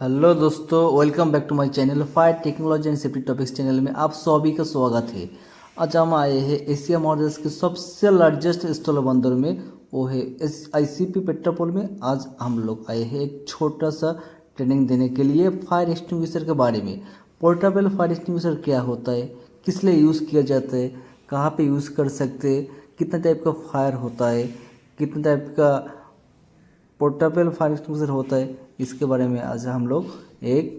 Hello दोस्तों, welcome back to my channel fire technology and safety topics channel में आप सभी का स्वागत है। आज हम आए हैं एशिया मॉडल्स के सबसे लार्जेस्ट इंस्टॉलर बंदर में, वो है ICP पेट्रापोल में। आज हम लोग आए हैं एक छोटा सा ट्रेनिंग देने के लिए फायर एक्सटिंग्विशर के बारे में। पोर्टेबल फायर एक्सटिंग्विशर क्या होता है, किस लिए यूज़ किया जाता है, कहाँ पे यूज़ कर सकते हैं, कितना टाइप का फायर होता है, कितने टाइप का पोर्टेबल फायर एक्सटिंग्विशर होता है, इसके बारे में आज हम लोग एक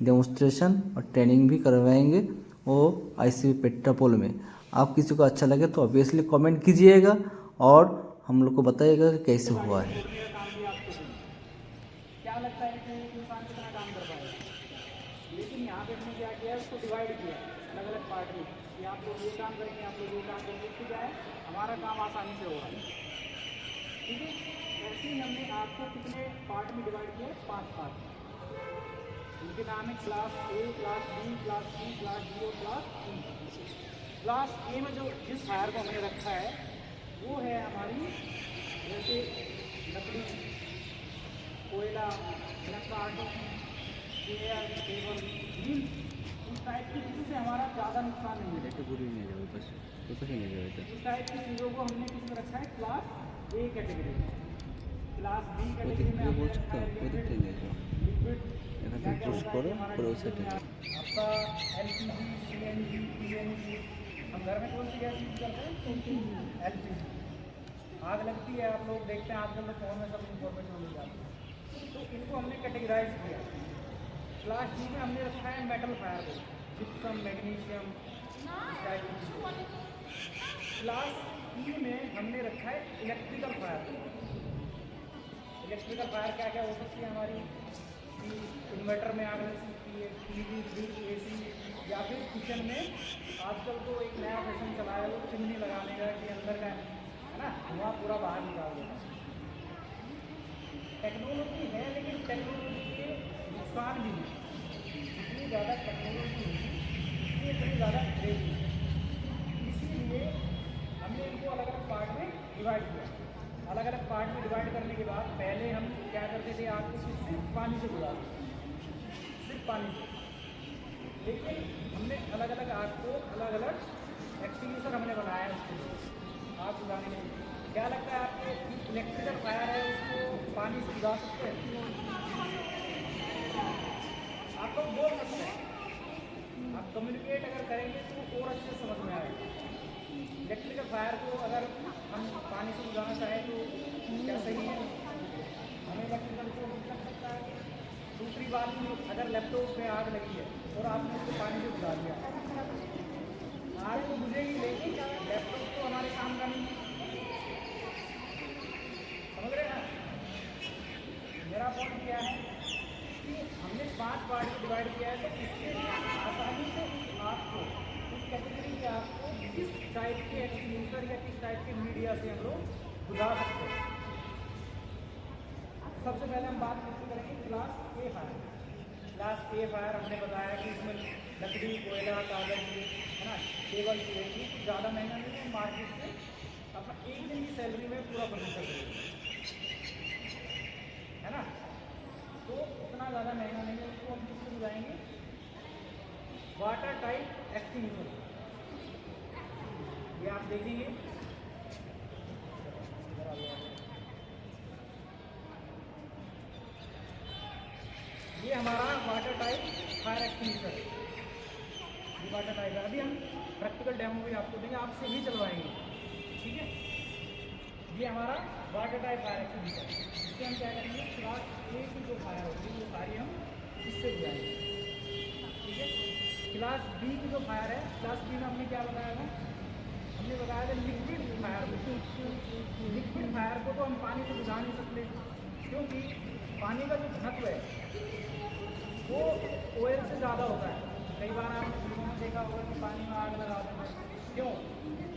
डेमोन्स्ट्रेशन और ट्रेनिंग भी करवाएंगे वो ICP पेट्रापोल में। आप किसी को अच्छा लगे तो ऑब्वियसली कमेंट कीजिएगा और हम लोग को बताइएगा कि कैसे हुआ है। क्या लगता है कि एक इंसान कितना काम कर पाएगा। लेकिन यहाँ पे हमने क्या किया है, उसको डिवाइड किया अलग अलग पार्ट में कि आप लोग ये काम करेंगे, आप लोग ये काम करेंगे, इससे क्या है हमारा काम आसानी से होगा। ठीक है, ऐसे ही हमने आपको कितने पार्ट में डिवाइड किया, 5 पार्ट। उनके नाम है class A, class B, class C, class D और क्लास E। क्लास A में जो जिस फायर को हमने रखा है वो है हमारी जैसे लकड़ी, कोयला, लकड़ी, चेयर, टेबल, व्हील, उस टाइप की चीज़ों से हमारा ज़्यादा नुकसान नहीं मिलेगा। इस टाइप की चीज़ों को हमने किस में रखा है, क्लास A कैटेगरी में। क्लास B कैटेगरी में हमने रखा है लिक्विड। क्या क्या होता है कि हमारा लिक्विड में आपका LPG, CNG, PNG। हम घर में कौन सी गैस यूज करते हैं, LPG। आग लगती है, आप लोग देखते हैं आजकल तो फोन में सब इंफॉर्मेशन मिल जाती है। तो इनको हमने कैटेगराइज किया। क्लास डी में हमने रखा है मेटल फायर को, जिप्सम, मैग्नीशियम टाइप की चीज़ें। क्लास ई में हमने रखा है इलेक्ट्रिकल फायर को। इलेक्ट्रिकल फायर क्या क्या हो सकती है हमारी, कि इन्वर्टर में आग लग सकती है, टीवी, फ्रिज, AC, या फिर किचन में आजकल तो एक नया फैशन चला है वो चिमनी लगाने का, कि अंदर का है ना धुआं पूरा बाहर निकाल देगा। टेक्नोलॉजी है लेकिन टेक्नोलॉजी के नुकसान भी हैं। जितनी ज़्यादा टेक्नोलॉजी होगी उतनी इतनी ज़्यादा क्रेज होगी। इसीलिए हमने इनको अलग अलग पार्ट में डिवाइड किया। अलग अलग पार्ट में डिवाइड करने के बाद पहले हम क्या करते थे, आपको सिर्फ पानी से बुझाते, सिर्फ पानी से। लेकिन हमने अलग अलग आग को अलग अलग एक्सटिंग्विशर हमने बनाया है उसके लिए आग बुझाने के लिए। क्या लगता है आपके इलेक्ट्रिकल फायर है उसको पानी से बुझा सकते हैं? आप लोग बोल सकते हैं, आप कम्युनिकेट अगर करेंगे तो और अच्छे समझ में आएगा। इलेक्ट्रिकल फायर को अगर हम पानी से बुझाना चाहें तो क्या सही है, हमें इलेक्ट्रिकल को लग सकता है। दूसरी बात, अगर लैपटॉप में आग लगी है और आपने उसको पानी से बुझा दिया, आग तो बुझेगी लेकिन लैपटॉप तो हमारे काम का नहीं है। समझ रहे हैं? मेरा पॉइंट क्या है कि हमने 5 पार्ट में डिवाइड किया है, तो इसके लिए आसानी से आपको उस कैटेगरी के आपको किस टाइप के एक्सटिंग्विशर या किस टाइप के मीडिया से हम लोग बुझा सकते हैं। सबसे पहले हम बात करेंगे class A fire. Class A fire हमने बताया कि इसमें लकड़ी, कोयला, कागज, है ना, टेबल चाहिए, ज़्यादा महंगा नहीं है, मार्केट से अपना एक दिन की सैलरी में पूरा बना सकते है ना। तो उतना ज़्यादा महंगा नहीं है, उसको हम किससे बुझाएंगे, वाटर टाइप एक्सटिंग्विशर। ये आप देखेंगे, ये हमारा वाटर टाइप फायर एक्सटिंग्विशर है। ये वाटर टाइप है। अभी हम प्रैक्टिकल डेमो भी आपको देंगे, आपसे ही चलवाएंगे, ठीक है। ये हमारा वाटर टाइप फायर एक्सटिंग्विशर। इससे हम क्या करेंगे, क्लास A की जो फायर होती है वो सारी हम इससे बुझाएंगे, ठीक है। क्लास B की जो फायर है, क्लास B में हमने क्या बताया था, हमने बताया था लिक्विड फायर। लिक्विड फायर को तो हम पानी से बुझा नहीं सकते, क्योंकि पानी का जो घनत्व है वो ऑयल से ज़्यादा होता है। कई बार आपने फिल्मों में देखा होगा कि पानी में आग लगा देते हैं, क्यों?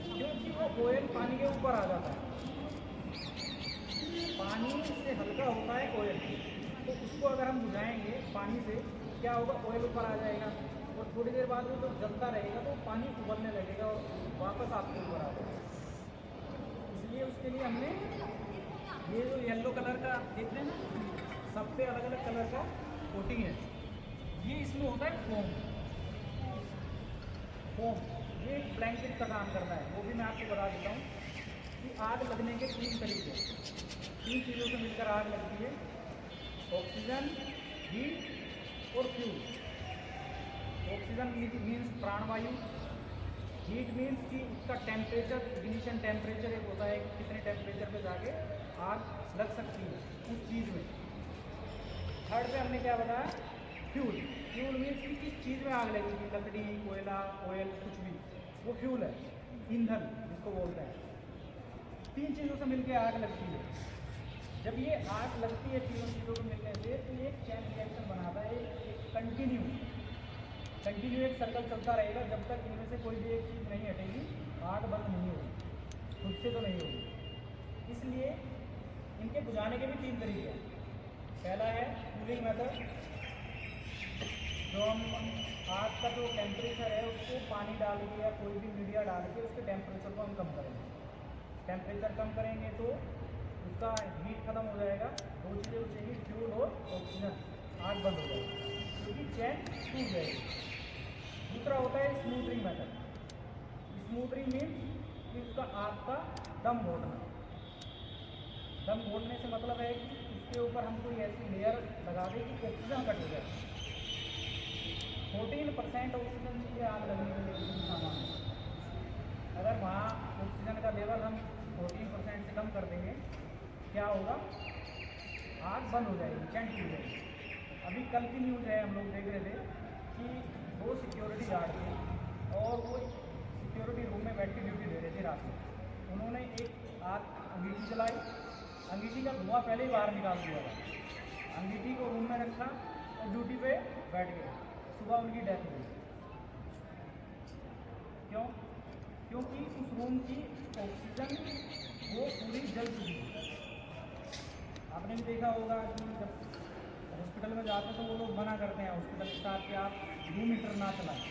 क्योंकि वो ऑयल पानी के ऊपर आ जाता है। पानी से हल्का होता है ऑयल, तो उसको अगर हम बुझाएंगे पानी से, क्या होगा, ऑयल ऊपर आ जाएगा और थोड़ी देर बाद वो जब जलता रहेगा तो पानी उबलने लगेगा और वापस आपके ऊपर आ जाएगा। इसलिए उसके लिए हमने ये जो येलो कलर का देख रहे हैं ना, सब पे अलग अलग कलर का कोटिंग है। ये इसमें होता है फोम। ये एक ब्लैंकेट का काम करता है। वो भी मैं आपको बता देता हूँ कि आग लगने के 3 तरीके, 3 चीज़ों से मिलकर आग लगती है: ऑक्सीजन, हीट और फ्यूल। ऑक्सीजन मीन्स प्राणवायु, हीट मीन्स कि उसका टेम्परेचर, इग्निशन टेम्परेचर एक होता है कि कितने टेम्परेचर पे जाके आग लग सकती है उस चीज़ में। थर्ड पे हमने क्या बताया? फ्यूल। फ्यूल मीन्स कि किस चीज़ में आग लगेगी, लकड़ी, कोयला, ऑयल, कुछ भी, वो फ्यूल है, ईंधन जिसको बोलते हैं। 3 चीज़ों से मिलकर आग लगती है। जब ये आग लगती है तीनों चीज़ों को मिलने से, तो ये एक चैन रिएक्शन बनाता है, एक कंटिन्यू एक सर्कल चलता रहेगा जब तक इनमें से कोई भी एक चीज़ नहीं हटेगी, आग बंद नहीं होगी, खुद से तो नहीं होगी। इसलिए इनके बुझाने के भी 3 तरीके हैं। पहला है कूलिंग मेथड, जो हम आग का जो टेम्परेचर है उसको पानी डाल के या कोई भी मीडिया डाल के उसके टेम्परेचर को हम कम करेंगे। टेम्परेचर कम करेंगे तो उसका हीट खत्म हो जाएगा, 2 चीज़ें बचेंगी, फ्यूल और ऑक्सीजन, आग बंद हो जाएगी क्योंकि चैन टूट जाएगी। दूसरा होता है स्मूथरिंग मेथड। स्मूथरिंग मीन्स कि उसका आग का दम घोटना। दम घोटने से मतलब है कि उसके ऊपर हम कोई ऐसी लेयर लगा दें कि ऑक्सीजन कट हो जाए। 14% ऑक्सीजन चाहिए आग लगने के लिए सामान्य। अगर वहाँ ऑक्सीजन का लेवल हम 14% से कम कर देंगे, क्या होगा? आग बंद हो जाएगी, चैन टूट जाएगी। अभी कल की न्यूज़ है, हम लोग देख रहे थे कि 2 सिक्योरिटी गार्ड थे और वो सिक्योरिटी रूम में बैठ के ड्यूटी दे रहे थे रात में। उन्होंने एक आग अंगीठी जलाई, अंगीठी का धुआं पहले ही बाहर निकाल दिया था। अंगीठी को रूम में रखा और ड्यूटी पे बैठ गए। सुबह उनकी डेथ हुई। क्यों? क्योंकि उस रूम की ऑक्सीजन वो पूरी जल चुकी है। आपने भी देखा होगा कि जब हॉस्पिटल में जाते हैं तो वो लोग मना करते हैं, हॉस्पिटल स्टाफ के, आप रूम हीटर ना चलाएं,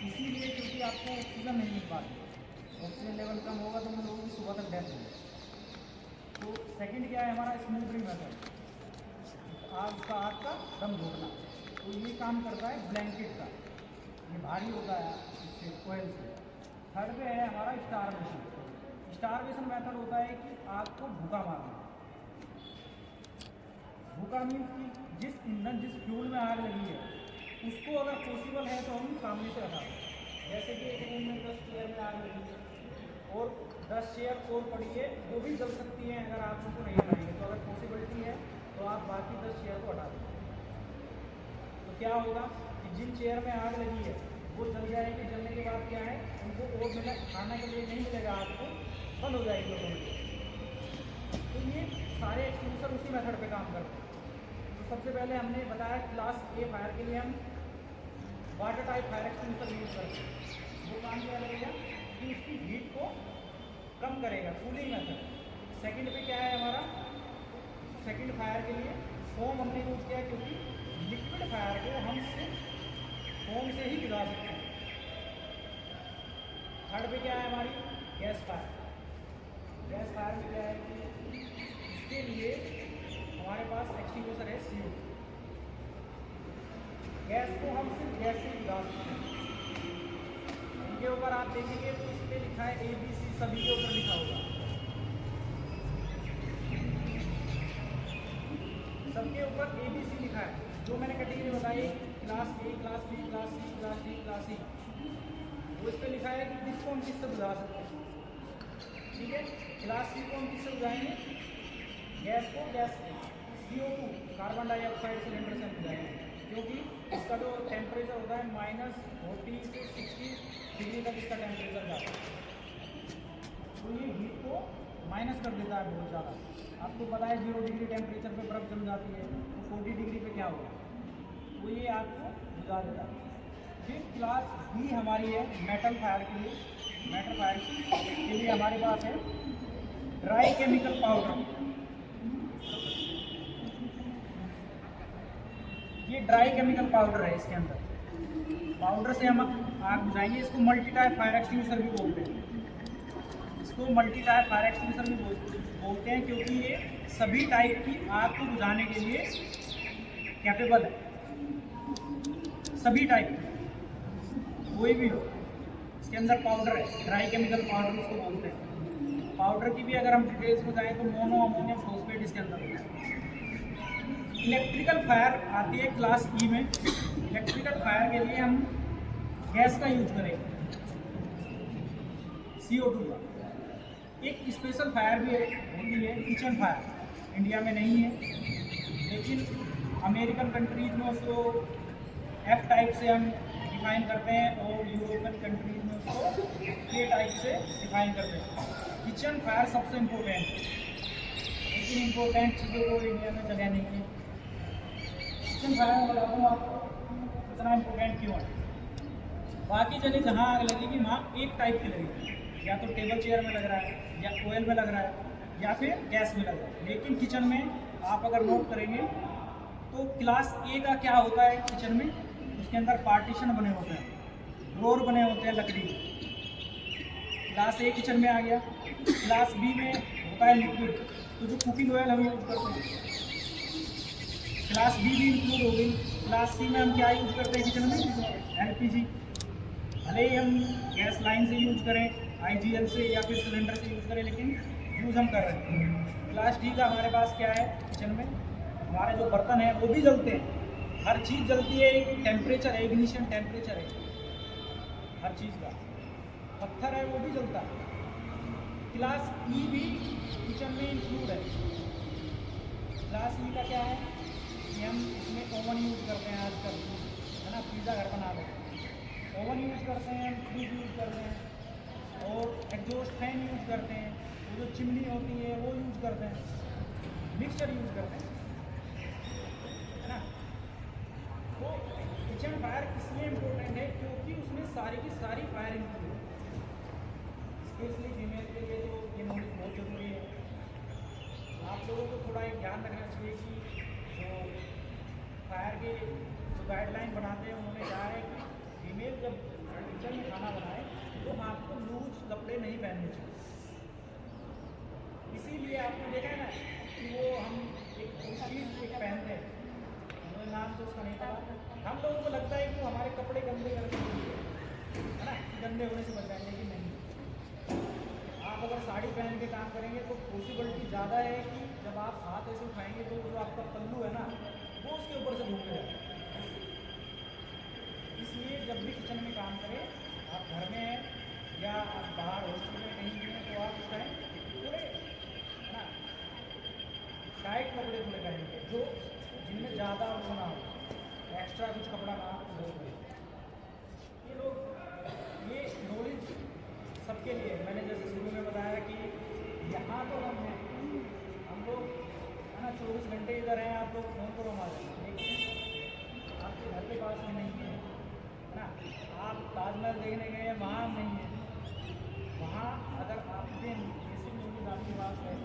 इसीलिए क्योंकि आपको ऑक्सीजन नहीं मिल पाती। ऑक्सीजन लेवल कम होगा तो उन लोगों की सुबह तक डेथ होगी। तो सेकंड क्या है हमारा? स्मूथरिंग मेथड, आग का दम घोटना। तो ये काम करता है ब्लैंकेट का, ये भारी होता है इससे, कोयल से। थर्ड पे है हमारा स्टारवेशन। स्टारवेशन मेथड होता है कि आग को भूखा मारना। भूखा मीन्स कि जिस ईंधन, जिस फ्यूल में आग लगी है उसको अगर पॉसिबल है तो हम सामने से हटा दें। जैसे कि एक रूम में 10 चेयर में आग लगी है और 10 चेयर और पड़ी है, वो भी जल सकती है अगर आप उनको नहीं हटाएंगे। तो अगर पॉसिबिलिटी है तो आप बाकी 10 चेयर को हटा दें। तो क्या होगा कि जिन चेयर में आग लगी है वो जल जाएगी। जलने के बाद क्या है, उनको और मिला खाने के लिए नहीं मिलेगा, आग को बंद हो जाएगी ऑटोमेटिक। तो ये सारे एक्सटिंग्विशर उसी मेथड पे काम करते हैं। तो सबसे पहले हमने बताया क्लास ए फायर के लिए हम water type fire extinguisher use करते हैं। वो काम क्या करेगा कि उसकी हीट को कम करेगा, कूलिंग मेथड। सेकंड पे क्या है हमारा? सेकंड फायर के लिए फोम हमने यूज़ किया क्योंकि लिक्विड फायर को हम सिर्फ फोम से ही बुझा सकते हैं। थर्ड पे क्या है हमारी? Gas fire. गैस फायर में क्या है कि इसके लिए हमारे पास एक्सटिंग्विशर है CO। गैस को हम सिर्फ गैस से बुझा सकते हैं। इनके ऊपर आप देखेंगे तो इस पर लिखा है ABC, सभी के ऊपर लिखा होगा, सबके ऊपर ABC लिखा है। जो मैंने कैटेगरी बताई, class A, class B, class C, class D, class E, वो इस पर लिखा है कि किसको हम किससे बुझा सकते हैं। ठीक है, क्लास C को हम किससे बुझाएंगे? गैस को gas CO2 carbon dioxide cylinder से हम बुझाएंगे, क्योंकि इसका जो टेम्परेचर होता है -40 से 60 डिग्री तक इसका टेम्परेचर जाता है। तो ये हीट को माइनस कर देता है बहुत ज़्यादा। आपको पता है 0 डिग्री टेम्परेचर पे बर्फ़ जम जाती है, तो 40 डिग्री पे क्या होगा? तो ये आपको बुझा देता है। फिर क्लास B हमारी है मेटल फायर के लिए। मेटल फायर के लिए हमारे पास है ड्राई केमिकल पाउडर। ये ड्राई केमिकल पाउडर है, इसके अंदर पाउडर से हम आग बुझाएंगे। इसको मल्टी टाइप फायर एक्सटिंग्विशर भी बोलते हैं। इसको मल्टी टाइप फायर एक्सटिंग्विशर भी बोलते हैं क्योंकि ये सभी टाइप की आग को बुझाने के लिए कैपेबल है। सभी टाइप के, कोई भी हो। इसके अंदर पाउडर है, ड्राई केमिकल पाउडर उसको बोलते हैं। पाउडर की भी अगर हम डिटेल्स में जाएँ तो मोनो अमोनियम फॉस्फेट इसके अंदर होता है। इलेक्ट्रिकल फायर आती है क्लास ई में। इलेक्ट्रिकल फायर के लिए हम गैस का यूज करेंगे, CO2 का। एक स्पेशल फायर भी होती है किचन फायर, इंडिया में नहीं है, लेकिन अमेरिकन कंट्रीज में उसको F टाइप से हम डिफाइन करते हैं और यूरोपियन कंट्रीज में उसको K टाइप से डिफाइन करते हैं। किचन फायर सबसे इम्पोर्टेंट है, लेकिन इम्पोर्टेंट चीज़ों को इंडिया में जगह नहीं है। किचन फायर में बताता हूँ आपको इतना इम्पोर्टेंट क्यों है। बाकी जगह जहाँ आग लगेगी वहाँ एक टाइप की लगेगी, या तो टेबल चेयर में लग रहा है, या ऑयल में लग रहा है, या फिर गैस में लग रहा है। लेकिन किचन में आप अगर नोट करेंगे तो क्लास ए का क्या होता है किचन में, उसके अंदर पार्टीशन बने होते हैं, ड्रॉर बने होते हैं लकड़ी के। क्लास ए किचन में आ गया। क्लास बी में होता है लिक्विड, तो जो कुकिंग ऑयल हम यूज करते हैं। क्लास बी भी इंक्लूड हो गई। क्लास सी में हम क्या यूज करते हैं किचन में, LPG। भले ही हम गैस लाइन से यूज करें, IGL से या फिर सिलेंडर से यूज करें, लेकिन यूज हम कर रहे हैं। क्लास डी का हमारे पास क्या है किचन में, हमारे जो बर्तन हैं वो भी जलते हैं, हर चीज़ जलती है। एक टेम्परेचर है, इग्निशन टेम्परेचर है हर चीज़ का। पत्थर है वो भी जलता है। क्लास ई भी किचन में इंक्लूड है। क्लास ई का क्या है कि हम इसमें ओवन यूज करते हैं आजकल, है ना, पिज़्ज़ा घर बना रहे हैं, ओवन यूज करते हैं, हम फ्रिज यूज करते हैं, और एग्जॉस्ट फैन यूज करते हैं, वो जो चिमनी होती है वो यूज करते हैं, मिक्सचर यूज करते हैं, है ना। तो किचन फायर इसलिए इम्पोर्टेंट है क्योंकि उसमें सारी की सारी फायर इंक्लूड है। स्पेशली फीमेल के लिए तो ये नॉलेज बहुत ज़रूरी है। आप लोगों को थोड़ा एक ध्यान रखना चाहिए कि जो फायर के जो गाइडलाइन बनाते हैं उन्होंने कहा है कि फीमेल जब किचन में खाना बनाए तो आपको लूज कपड़े नहीं पहनने चाहिए। इसीलिए आपने देखा है ना कि वो हम एक चीज़ एक पहनते हैं, मुझे नाम तो उसका नहीं पता, हम लोगों को लगता है कि वो हमारे कपड़े गंदे करके है ना, गंदे होने से बचाएं, लेकिन नहीं। आप अगर साड़ी पहन के काम करेंगे तो पॉसिबिलिटी ज़्यादा है कि जब आप हाथ ऐसे उठाएंगे तो जो आपका पल्लू है ना वो उसके ऊपर से घूम जाएगा। इसलिए जब भी किचन में काम करें, आप घर में हैं या आप बाहर हॉस्टल में कहीं भी हैं, तो आप उस टाइम थोड़े है ना टाइट कपड़े थोड़े पहनेंगे, जो जिनमें ज़्यादा वो ना हो, एक्स्ट्रा कुछ कपड़ा ना हो। ये लोग ये नॉलेज सबके लिए, मैंने जैसे शुरू में बताया कि यहाँ तो हम हैं, हम लोग है ना 24 घंटे इधर हैं, आप लोग फ़ोन करो हमारे, लेकिन आपके घर के पास में नहीं है ना। आप ताजमहल देखने गए हैं, वहाँ हम नहीं है। वहाँ अगर आपके बेसिक नॉलेज आपके पास है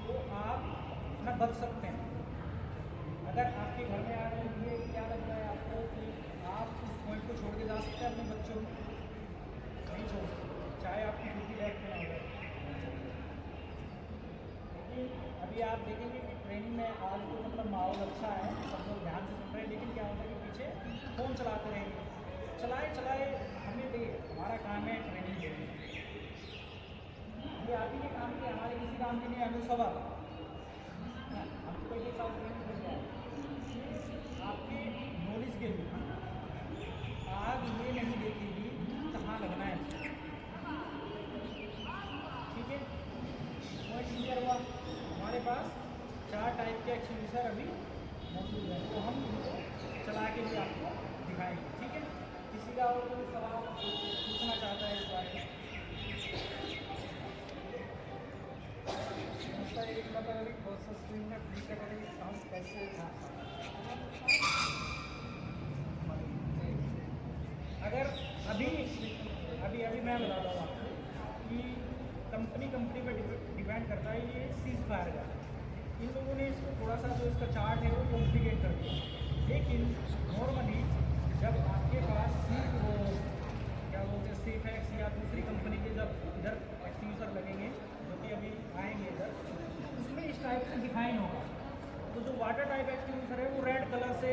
तो आप ना बच सकते हैं। अगर आपके घर में आ रहे हैं, ये क्या लगता है आपको कि आप उस पॉइंट को छोड़ के जा सकते हैं अपने बच्चों को? नहीं छोड़ सकते, चाहे आपकी ड्यूटी लाइफ में ना हो। लेकिन अभी आप देखेंगे कि ट्रेनिंग में आज तो मतलब माहौल अच्छा है, सब लोग ध्यान से सुन रहे हैं, लेकिन क्या होता है कि पीछे फ़ोन चलाते रहेंगे। चलाए हमें दे, हमारा काम है ट्रेनिंग देनी। ये आप ही के काम की, हमारे किसी काम की नहीं, हमें सब आता है। हम कोई के साथ ट्रेनिंग कर जाए आपके नॉलेज के लिए। आग ये नहीं देखेगी कहाँ लगना है, ठीक है। पॉइंट क्लियर हुआ। हमारे पास 4 टाइप के एक्सटिंग्विशर अभी मौजूद है, तो हम इनको चला के भी आपको दिखाएंगे, ठीक है। किसी का और कोई सवाल पूछना चाहता है इस बारे में? एक मतलब स्क्रीन में क्लिक करेंगे, साउंड कैसे अगर अभी मैं बताता हूँ आपको कि कंपनी पे डिपेंड करता है। ये सीज फायर का इन लोगों ने इसको थोड़ा सा जो इसका चार्ट है वो कॉम्प्लिकेट कर दिया, लेकिन नॉर्मली जब आपके पास सीज वो क्या बोलते हैं सेफेक्स या दूसरी कंपनी के जब इधर एक्सटिंग्विशर लगेंगे, जो कि अभी आएंगे इधर, उसमें इस टाइप से डिफाइन होगा। तो जो वाटर टाइप एक्सटिंग्विशर है वो रेड कलर से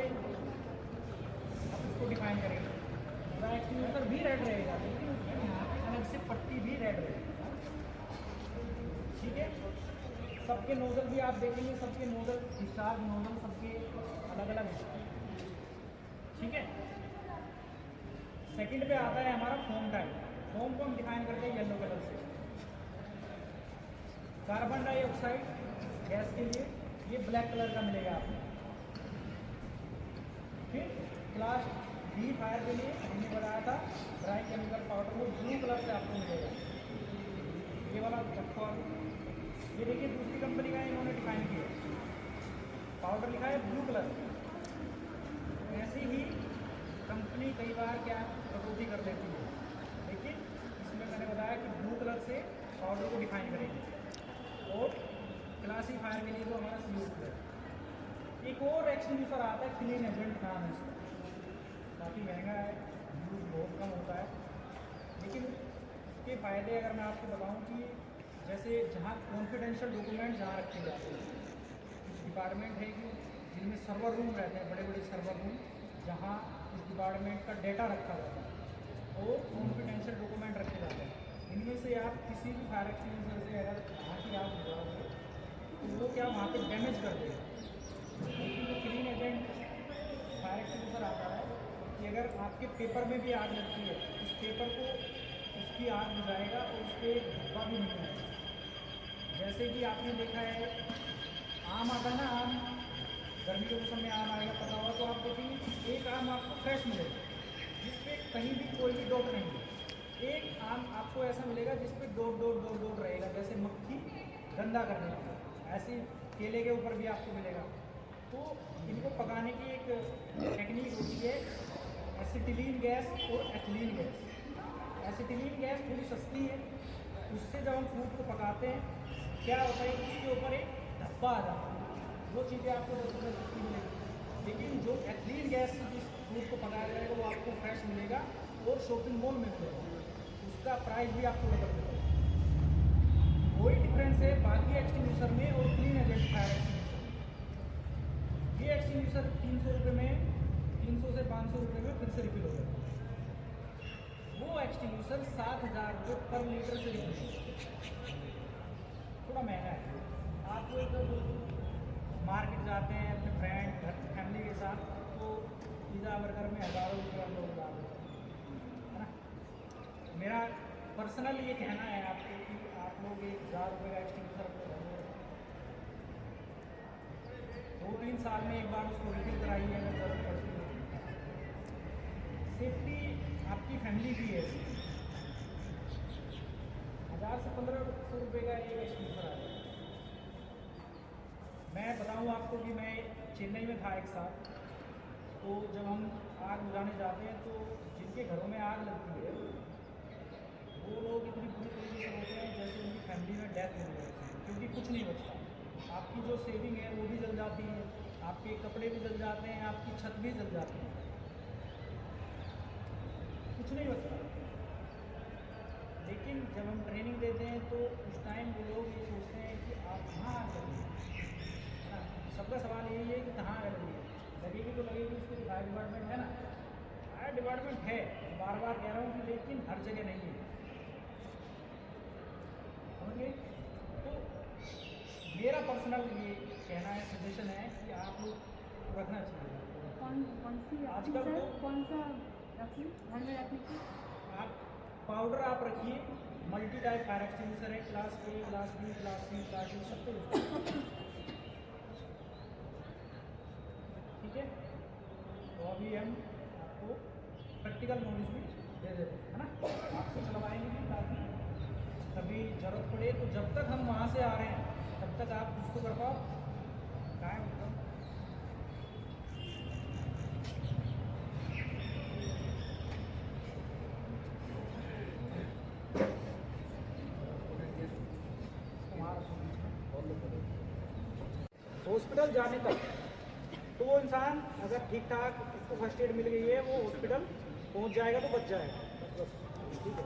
रेड रहेगा, लेकिन उसमें यहाँ पे अलग से पट्टी भी रेड रहेगी। ठीक है, सबके नोजल भी आप देखेंगे, सबके नोजल डिस्चार्ज नोजल सबके अलग अलग हैं। ठीक है, सेकंड पे आता है हमारा फोम टाइप। फोम को हम डिफाइन करते हैं येलो कलर से। कार्बन डाइऑक्साइड गैस के लिए ये ब्लैक कलर का मिलेगा आपको। फिर क्लास बी फायर के लिए हमने बताया था ड्राई केमिकल पाउडर वो ब्लू कलर से आपको मिलेगा। ये वाला रखो, ये देखिए दूसरी कंपनी का इन्होंने डिफाइन किया, पाउडर लिखा है ब्लू कलर। ऐसे ही कंपनी कई बार क्या कटौती कर देती है, लेकिन इसमें मैंने बताया कि ब्लू कलर से पाउडर को डिफाइन करेंगे। और क्लासीफायर के लिए तो हमारा CO2 है। एक और एक्सटिंग्विशर आता है, क्लीन एजेंट नाम है इसका, काफ़ी महंगा है, यूज बहुत कम होता है, लेकिन इसके फ़ायदे अगर मैं आपको बताऊं कि जैसे जहाँ कॉन्फिडेंशियल डॉक्यूमेंट जहाँ रखे जाते हैं, कुछ डिपार्टमेंट है कि जिनमें सर्वर रूम रहते हैं, बड़े बड़े सर्वर रूम जहाँ उस डिपार्टमेंट का डेटा रखा जाता है और कॉन्फिडेंशियल डॉक्यूमेंट रखे जाते हैं। इनमें से आप किसी भी फायर एक्सटिंग्विशर से अगर वहाँ की आग बुझाओगे तो वो क्या वहाँ पे डैमेज कर देगा। लेकिन जो क्लीन एजेंट फायर एक्सटिंग्विशर आता है कि अगर आपके पेपर में भी आग लगती है, उस पेपर को उसकी आग बुझाएगा और उस पर धब्बा भी नहीं आएगा। जैसे कि आपने देखा है आम आता है ना, आम गर्मी के मौसम में आम आएगा, पता होगा तो आप देखेंगे एक आम आपको फ्रेश मिलेगा जिस पे कहीं भी कोई भी डॉट नहीं है। एक आम आपको ऐसा मिलेगा जिस पे डॉट डॉट डॉट डॉट रहेगा, जैसे मक्खी गंदा करने का। ऐसे केले के ऊपर भी आपको मिलेगा। तो इनको पकाने की एक टेक्निक होती है एसिटिलीन गैस और एथिलीन गैस। एसिटिलीन गैस थोड़ी सस्ती है, उससे जब हम फूड को पकाते हैं क्या होता है कि उसके ऊपर एक धब्बा आ जाता है, वो चीज़ें आपको 10 रुपये सस्ती मिलेगी। लेकिन जो एथिलीन गैस से जिस फूड को पकाया जाएगा वो आपको फ्रेश मिलेगा और शॉपिंग मॉल में मिलेगा, उसका प्राइस भी आपको डबल मिलेगा। वही डिफरेंस है बाकी एक्सटिंग्विशर में और क्लीन एजेंट फायर एक्सटिंग्विशर। ये एक्सटिंग्विशर 300 रुपये में, 300 से 500 रुपये में फिर से रिफिल हो जाता है। वो एक्सटिंग्विशर 7,000 रुपये पर लीटर से रिफिल होता है, थोड़ा महंगा है। आपको एक मार्केट जाते हैं अपने फ्रेंड घर फैमिली के साथ तो पिज़्ज़ा बर्गर में हज़ारों रुपये लोग डालते हैं, है ना। मेरा पर्सनल ये कहना है आपको कि आप लोग 1,000 रुपये का एक्सटिंग्विशर अपने घर में 2-3 साल में एक बार उसको रिफिल कराइए अगर ज़रूरत पड़ती है। सेफ्टी आपकी फैमिली की है। 1000 से 1500 रुपये का एक एक्सटिंग्विशर आया। मैं बताऊं आपको कि मैं चेन्नई में था एक साथ, तो जब हम आग बुझाने जाते हैं तो जिनके घरों में आग लगती है वो लोग इतनी बुरी तरीके से होते हैं जैसे उनकी फैमिली में डेथ हो गई, क्योंकि कुछ नहीं बचता। आपकी जो सेविंग है वो भी जल जाती है, आपके कपड़े भी जल जाते हैं, आपकी छत भी जल जाती है, कुछ नहीं बचता। लेकिन जब हम ट्रेनिंग देते हैं तो उस टाइम वो लोग ये सोचते हैं कि आप कहाँ आग लगेगी, है ना। सबका सवाल यही है कि कहाँ आग लगेगी तो लगेगी उसके फायर डिपार्टमेंट है ना। फायर डिपार्टमेंट है, बार बार कह रहा हूँ कि लेकिन हर जगह नहीं है, समझिए। तो मेरा पर्सनल ये कहना है, सजेशन है कि आप लोग रखना चाहिए। कौन सी आजकल सर, तो कौन सा रखिए घर में रखने की? आप पाउडर आप रखिए, मल्टी टाइप फायर एक्सटिंग्विशर है, class A, class B, class C, class D, सब कुछ, ठीक है। तो अभी हम आपको प्रैक्टिकल नॉलेज भी दे देते हैं, है ना। आपसे चलवाएंगे भी ताकि कभी ज़रूरत पड़े तो जब तक हम वहाँ से आ रहे हैं तब तक आप कुछ तो कर पाओ। क्या है मतलब हॉस्पिटल जाने तक तो वो इंसान अगर ठीक ठाक उसको फर्स्ट एड मिल गई है वो हॉस्पिटल पहुंच जाएगा तो बच जाएगा, ठीक है।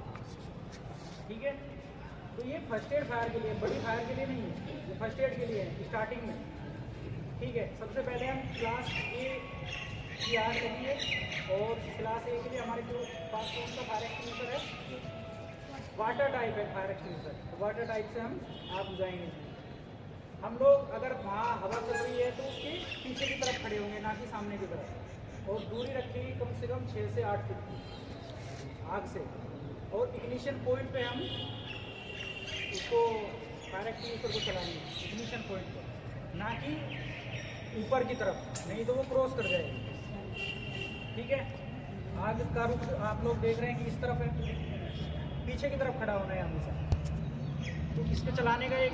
ठीक है, तो ये फर्स्ट एड फायर के लिए, बड़ी फायर के लिए नहीं है, ये फर्स्ट एड के लिए है स्टार्टिंग में, ठीक है। सबसे पहले हम क्लास A अभी आज रही है। और क्लास ए के लिए हमारे पास कौन सा फायर एक्सटिंग्विशर है? वाटर टाइप है फायर एक्सटिंग्विशर। तो वाटर टाइप से हम आग बुझाएंगे। हम लोग अगर वहाँ हवा चल रही है तो उसके पीछे की तरफ खड़े होंगे, ना कि सामने की तरफ। और दूरी रखेंगे कम से कम 6 से 8 फीट की आग से। और इग्निशन पॉइंट पे हम उसको फायर एक्सटिंग्विशर को चलाएंगे, इग्निशन पॉइंट पर, ना कि ऊपर की तरफ, नहीं तो वो क्रॉस कर जाएगी। ठीक है। आग का रुख आप लोग देख रहे हैं कि इस तरफ है, पीछे की तरफ खड़ा होना है हमेशा। तो इसको चलाने का एक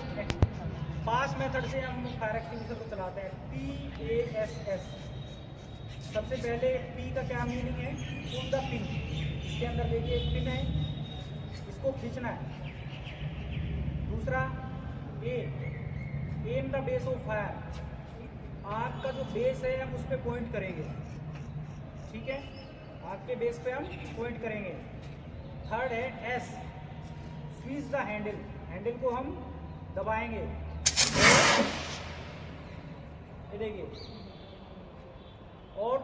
पास मेथड से हम फायर एक्सटिंग्विशर को चलाते हैं, PASS। सबसे पहले P का क्या मीनिंग है? Pull the pin. इसके अंदर देखिए एक पिन है, इसको खींचना है। दूसरा M the base of fire. आग का जो बेस है हम उस पर पॉइंट करेंगे। ठीक है, आग के बेस पे हम पॉइंट करेंगे। थर्ड है S, squeeze the handle. Handle को हम दबाएंगे, ये देखिए। और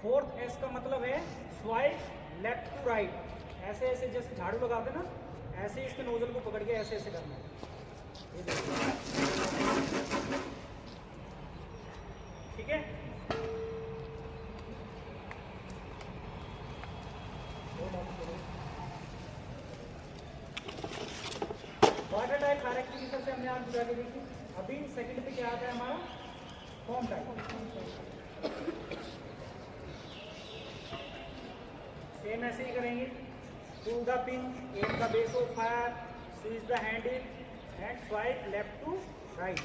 फोर्थ S का मतलब है स्वाइप लेफ्ट टू राइट। ऐसे ऐसे जैसे झाड़ू लगाते ना, ऐसे इसके नोजल को पकड़ के ऐसे ऐसे करना है। ये देखिए, ठीक है। वाटर टाइप फायर एक्सटिंग्विशर से हमने आग बुझा के देखी। अभी सेकंड पे क्या आता है हमारा? Form type. सेम ऐसे ही करेंगे। To the pin, aim the base of fire, switch the handle and swipe left to right.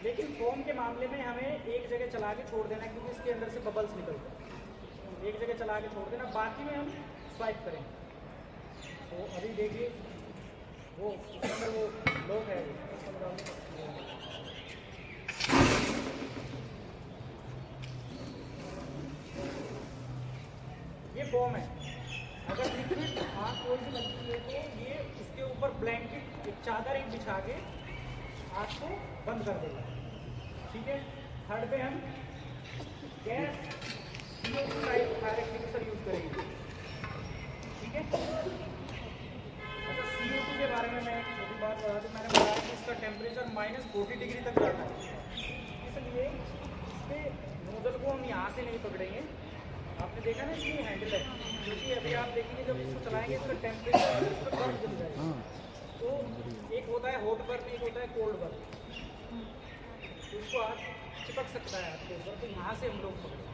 लेकिन फॉर्म के मामले में हमें एक जगह चला के छोड़ देना है, क्योंकि इसके अंदर से बबल्स निकलते हैं। एक जगह चला के छोड़ देना, बाकी में हम स्वाइप करेंगे। तो अभी देखिए वो उसके अंदर वो लोग है, ये फॉर्म है। अगर लिक्विड आग कोई भी लगती है तो ये उसके ऊपर ब्लैंकेट, एक चादर एक बिछा के आग को बंद कर देगा। ठीक है। थर्ड पे हम gas CO2 type fire extinguisher use करेंगे। ठीक है। अच्छा, CO2 के बारे में मैं एक छोटी बात बता दूँ। मैंने बताया कि इसका टेम्परेचर -40 डिग्री तक जाता है, इसलिए इसके नोजल को हम यहाँ से नहीं पकड़ेंगे। आपने देखा ना, इसकी हैंडल है, क्योंकि अभी आप देखेंगे जब इसको चलाएंगे इसका टेम्परेचर इस पर बर्फ जम जाएगा। तो एक होता है हॉट बर्फ, एक होता है कोल्ड बर्फ। तो इसको आग चिपक सकता है आपके ऊपर, तो यहाँ से हम लोग पकड़ेंगे।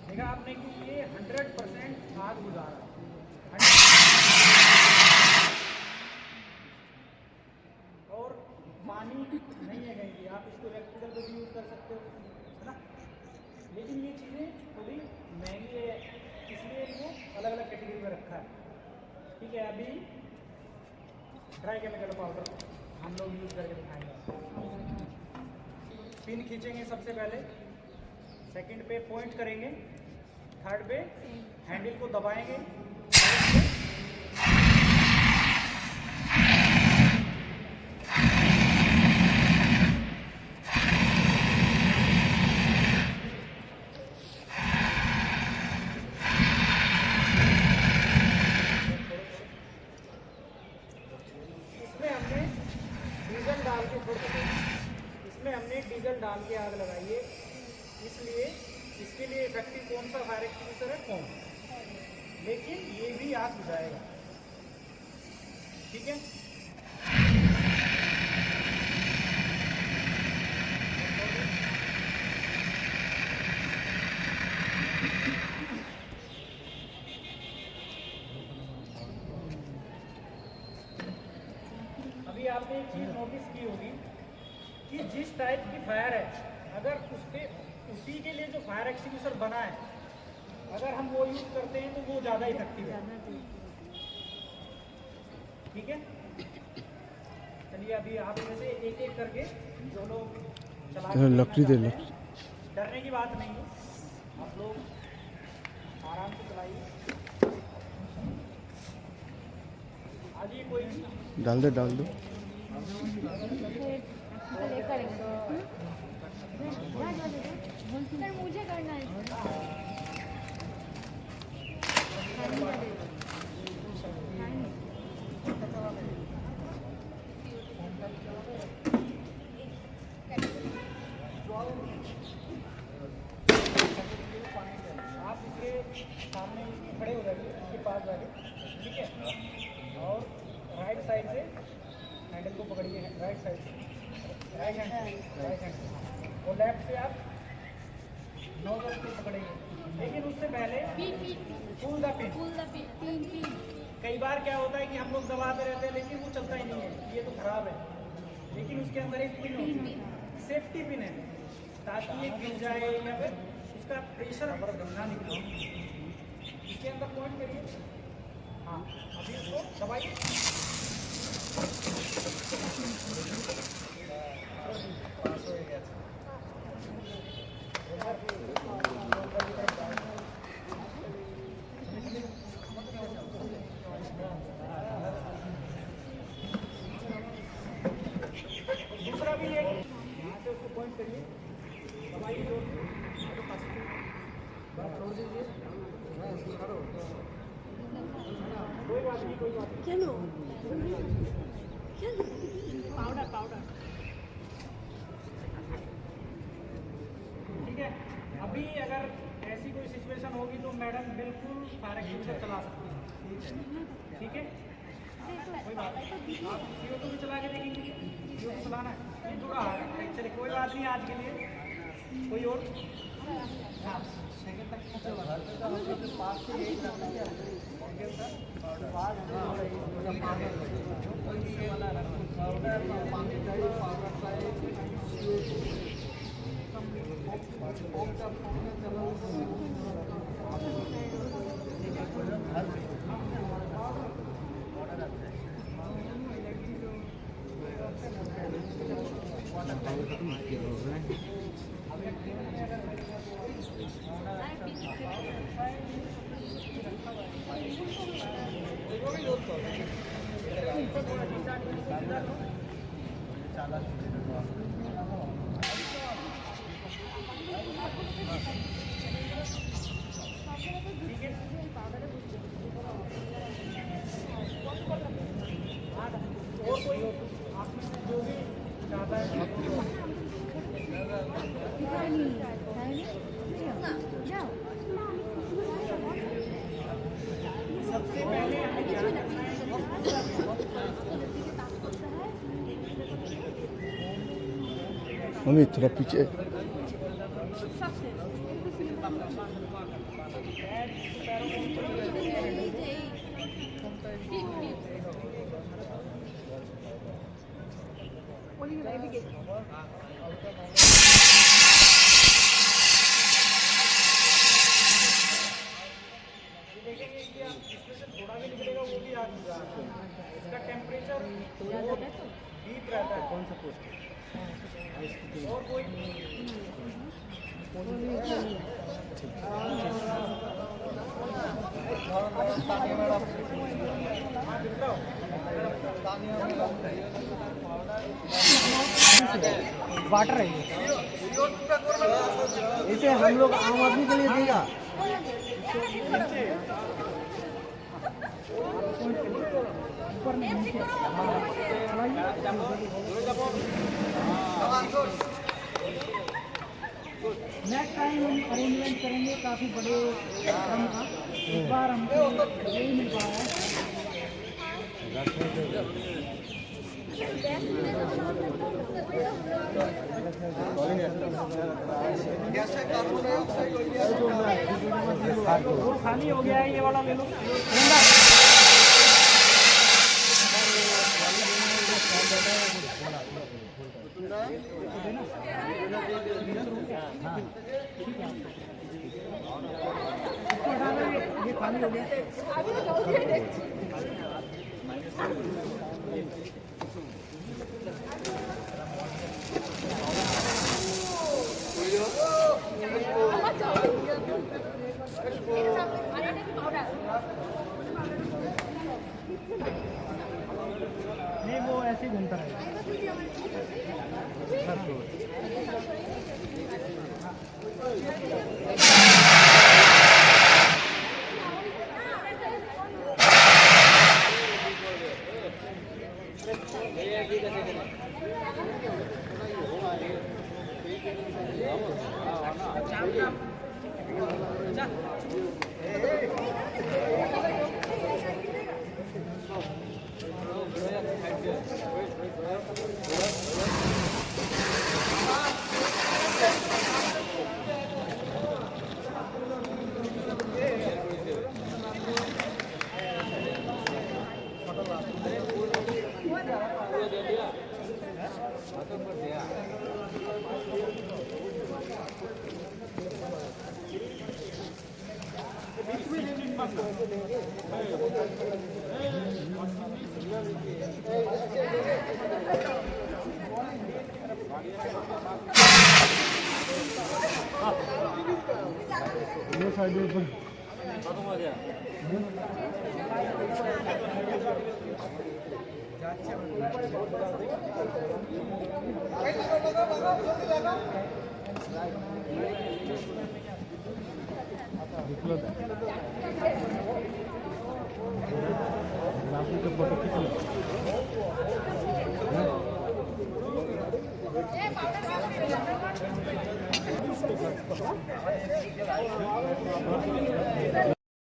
देखा आपने कि ये 100% आग बुझा रहा है। और पानी नहीं है कहीं भी, आप इसको इलेक्ट्रिकल पे भी यूज़ कर सकते हो, है ना। लेकिन ये चीज़ें थोड़ी महंगी है, इसलिए इनको अलग अलग कैटेगरी में रखा है। ठीक है। अभी ड्राई केमिकल पाउडर हम लोग यूज़ करके दिखाएंगे। पिन खींचेंगे सबसे पहले, सेकंड पे पॉइंट करेंगे, थर्ड पे हैंडल को दबाएंगे, इसमें हमने डीजल डाल के इसमें हमने डीजल डाल के आग लगाई है, इसलिए इसके लिए इफेक्टिव कौन सा फायर एक्सटिंग्विशर है? फोम। लेकिन ये भी आग बुझाएगा। ठीक है। आपने एक चीज़ नोटिस की होगी कि जिस टाइप की फायर है, अगर उसके उसी के लिए जो फायर एक्सटिंग्विशर बना है, अगर हम वो यूज़ करते हैं तो वो ज़्यादा इफेक्टिव है। ठीक है, चलिए अभी आप इनमें से एक एक करके जो लोग चला के लकड़ी दे लो। डरने की बात नहीं है, आप लोग आराम से चलाइए। आज ही कोई डाल दो डाल दो। सर मुझे करना है। आप इसके सामने खड़े हो जाइए, इसके पास जाके, ठीक है, और राइट साइड से हैंडल को पकड़िए, राइट साइड से, राइट हैंड से, और लेफ्ट से आप नोजल को पकड़ेंगे, लेकिन उससे पहले पुल द पिन। कई बार क्या होता है कि हम लोग दबाते रहते हैं लेकिन वो चलता ही नहीं है, ये तो खराब है, लेकिन उसके अंदर एक पिन होती है, सेफ्टी पिन है, ताकि ये गिर जाए या फिर उसका प्रेशर ना निकले। इसके अंदर पॉइंट करिए, हाँ अभी उसको दबाइए, पास हो गया। दूसरा भी एक यहाँ से उसको पॉइंट करिए, दबाइए जोर से, छोड़ दीजिए, कोई बात नहीं, कोई बात नहीं। चलो पाउडर पाउडर। ठीक है, अभी अगर ऐसी कोई सिचुएशन होगी तो मैडम बिल्कुल फायर एक्सटिंग्विशर चला सकती हैं। ठीक है, कोई बात नहीं, आप CO2 भी चला के देखेंगे, CO2 चलाना है, ये जुड़ा है, चलिए कोई बात नहीं। आज के लिए कोई और, हाँ सेकंड तक पास से एक और कोई आप में से जो भी चाहता है सबसे पहले हमें ध्यान रखना है मम्मी थोड़ा पीछे। देखेंगे कि आप इसमें से थोड़ा भी निकलेगा वो भी आग बुझा है। इसका टेम्परेचर बहुत डीप रहता है। कौन सा पोस्ट और कोई वाटर है ये, इसे हम लोग आम आदमी के लिए देगा। नेक्स्ट टाइम हम अरेंजमेंट करेंगे काफ़ी बड़े ड्रम का, इस बार हमको यही मिल पाया है। वो खाली हो गया है, ये वाला ले लो। इसको हटा दो, ये खाली हो गया। नहीं, वो ऐसे ही घूमता रहेगा। ये साइड ऊपर फोटो खींच लो।